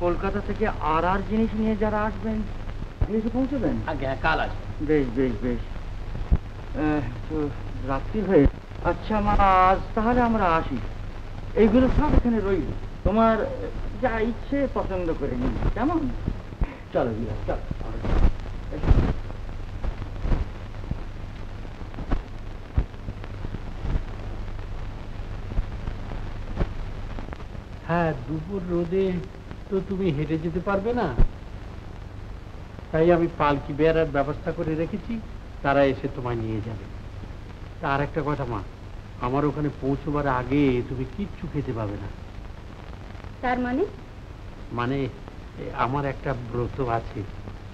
কলকাতা থেকে আর জিনিস নিয়ে যারা আসবেন এসে পৌঁছবেন? আগে কাল আসবে। বেশ বেশ বেশ। তো রাত্রি হয়ে, আচ্ছা মা, আজ তাহলে আমরা আসি। এইগুলো সব এখানে রইল, তোমার যা ইচ্ছে পছন্দ করে নিন, কেমন? চলো বিলাস, চলো। হ্যাঁ, দুপুর রোদে তো তুমি হেঁটে যেতে পারবে না, তাই আমি পালকি বেড়ার ব্যবস্থা করে রেখেছি, তারা এসে তোমায় নিয়ে যাবে। আর একটা কথা মা, আমার ওখানে পৌঁছবার আগে তুমি কিচ্ছু খেতে পাবে না। তার মানে? মানে আমার একটা ব্রত আছে,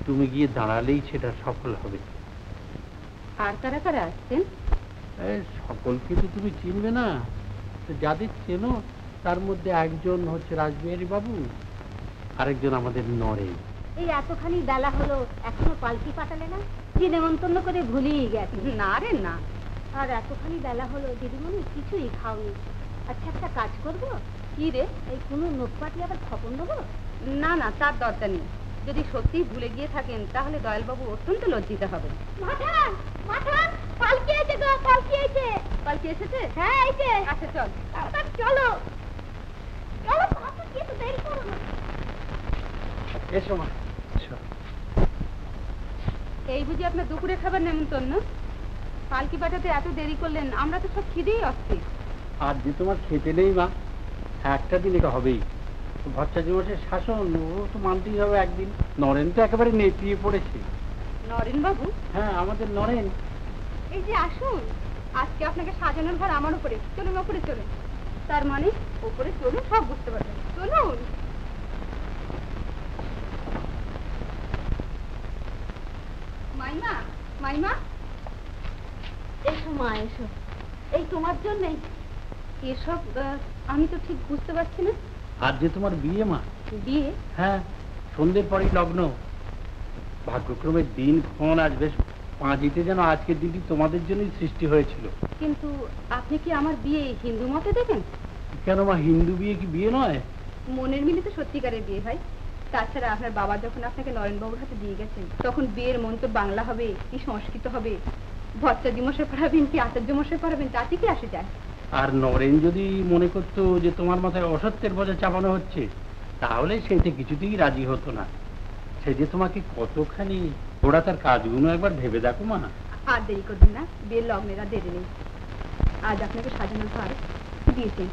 তুমি গিয়ে দাঁড়ালেই সেটা সফল হবে। আর কারা কারা আসছেন? সকলকে তো তুমি চিনবে না, তো যাদের চেনো তার মধ্যে একজন হচ্ছে রাসবিহারী বাবু, আরেকজন আমাদের নরেন। এই এতখানি বেলা হলো এখনো পালকি পাঠালে না? কি নেমন্তন্ন করে ভুলিয়ে গেছে। না রে না। আর এতখানি বেলা হলো দিদিমণি কিছুই খাওনি। আচ্ছা, একটা কাজ করবো। কি রে? এই কোনো নোটপাটি আবার খপন দেবো? না না, তার দরকার নেই। যদি সত্যি ভুলে গিয়ে থাকেন তাহলে দয়ালবাবু অত্যন্ত লজ্জিত হবেন। মাঠান, মাঠান, পালকি এসে গো, পালকি এসে। পালকি এসেছে? হ্যাঁ, এসে। আচ্ছা চল। চলো চলো, কি একটু দেরি করো না। এসো মা। এই বুঝি আপনার দুপুরে খাবার নেমন্তন্ন? পালকি পাঠাতে এত দেরি করলেন, আমরা তো সব খিদেই অস্থির। আর যে তোমার খেতে নেই মা, একটা দিন এটা হবেই। ভট্টাচার্যের শাসন, ও তো মানতেই হবে একদিন। নরেন তো একেবারে নেতিয়ে পড়েছে। নরেন বাবু? হ্যাঁ, আমাদের নরেন। এই যে আসুন, আজকে আপনাকে সাজানোর ভার আমার উপরে। চলুন ওপরে চলুন। তার মানে ওপরে চলুন, সব বুঝতে পারবেন। চলুন। মাইমা, মাইমা, এসো মা, এসো। এই তোমার জন্যই। এসব আমি তো ঠিক বুঝতে পারছি না। আর যে তোমার বিয়ে মা। বিয়ে? হ্যাঁ, সন্ধ্যের পরেই লগ্ন। ভাগ্যক্রমে দিন ক্ষণ আজ বেশ পাঁচিতে, যেন আজকের দিনটি তোমাদের জন্যই সৃষ্টি হয়েছিল। কিন্তু আপনি কি আমার বিয়ে হিন্দু মতে দেবেন? কেন মা, হিন্দু বিয়ে কি বিয়ে নয়? মনের মিলে তো সত্যিকারের বিয়ে ভাই। তাছাড়া আপনার বাবা যখন আপনাকে নরেনবাবুর হাতে দিয়ে গেছেন, তখন বিয়ের মন তো বাংলা হবে কি সংস্কৃত হবে, ভট্টাচার্য মশাই পড়াবেন কি আচার্য মশাই পড়াবেন, তাতে কি আসে যায়? আর নরেন যদি মনে করতো যে তোমার মাথায় অসত্যের বোঝা চাপানো হচ্ছে, তাহলে সেটা কিছুতেই রাজি হতো না। সে যে তোমাকে কতখানি, ওরা তার কাজগুলো একবার ভেবে দেখো মা। আর দেরি করবেন না, বিয়ের লগ্নের আর দেরি নেই। আজ আপনাকে সাজানোর ভার দিয়েছেন।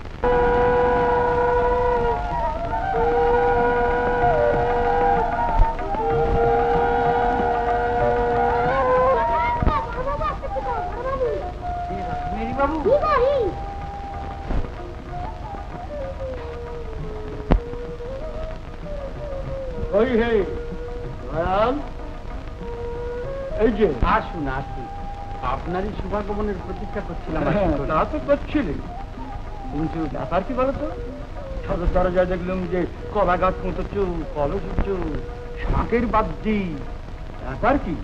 ওই হে দয়াল, এই যে আসুন আসুন, আপনারই শুভাগমনের প্রতীক্ষা করছিলাম। তা তো করছিলেন, কিন্তু ব্যাপার কি বলতো? সদর দরজায় দেখলাম যে কলা গাছ মুঁচু, কলস উঁচু, শাঁখের বাদ্যি, ব্যাপার কি?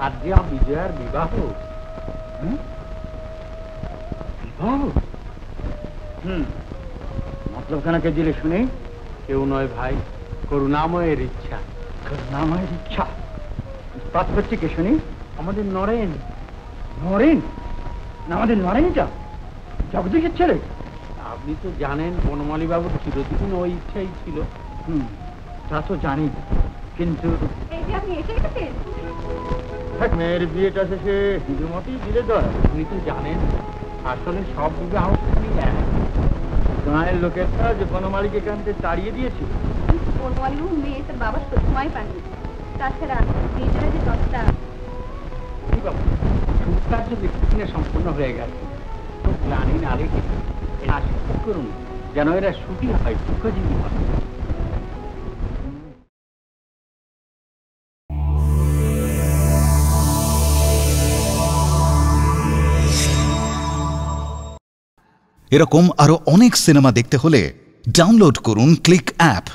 আর যে বিজয়ার বিবাহ। বিবাহ? মতলব খানাকে দিলে শুনে? কেউ নয় ভাই, করুণাময়ের ইচ্ছা। করুণাময়ের ইচ্ছা? পাঠ করছে কে শুনি? আমাদের নরেন। নরেন? না, আমাদের নরেনটা জগদীশের ছেলে। আপনি তো জানেন বনমালী বাবুর চিরদিন ওই ইচ্ছাই ছিল। তা তো জানি, কিন্তু এই যে আপনি এসে গেছেন। মেয়ের বিয়েটা শেষে হিন্দু মতেই দিলে তো। আপনি তো জানেন আসলে সব বিবাহ গাঁয়ের লোকেরটা যে বনমালীকে এখান থেকে তাড়িয়ে দিয়েছিল। বনমালীবাবু মেয়ে তার বাবার সময় পাননি। তাছাড়া নিজেরা যে দশটা কার্য দেখতে সম্পূর্ণ হয়ে গেছে, তো গ্লানি না রেখে আশীর্বাদ করুন যেন এরা সুখী হয়, দুঃখজীবী হয়। এরকম আরো অনেক সিনেমা দেখতে হলে ডাউনলোড করুন ক্লিক অ্যাপ।